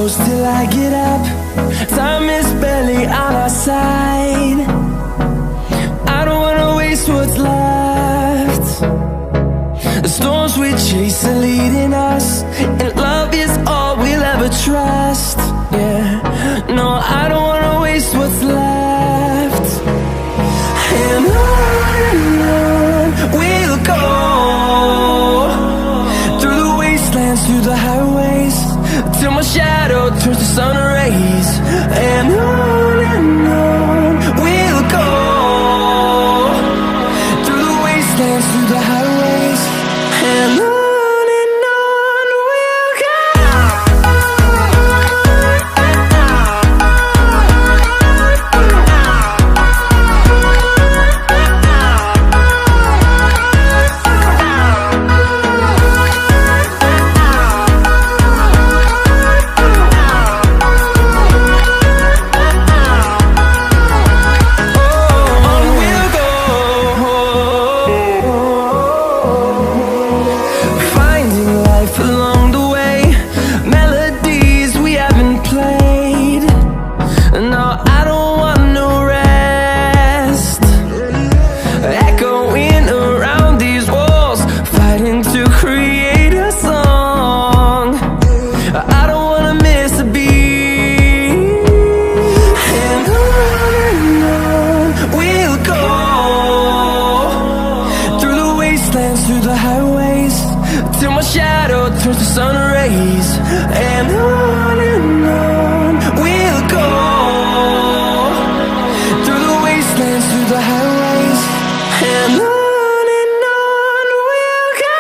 close till I get up. Time is barely on our side. I don't wanna waste what's left. The storms we chase are leading us, and love is all we'll ever trust. Yeah, no, I don't wanna waste what's left. And on we'll go, through the wastelands, through the highways, till my shadow turns to sun rays. And on we'll go, through the wastelands, through the highways, and on we'll go. Along the way, melodies we haven't played. No, I don't want no rest. Echoing around these walls, fighting to create a song. I don't wanna miss a beat. And on we'll go, through the wastelands, through the highways, till my shadow turns to sun rays. And on we'll go, through the wastelands, through the highways, and on we'll go.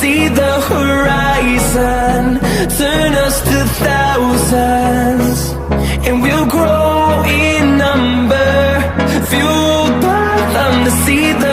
See the horizon, turn us to thousands, and we'll grow in number, fueled by them to see the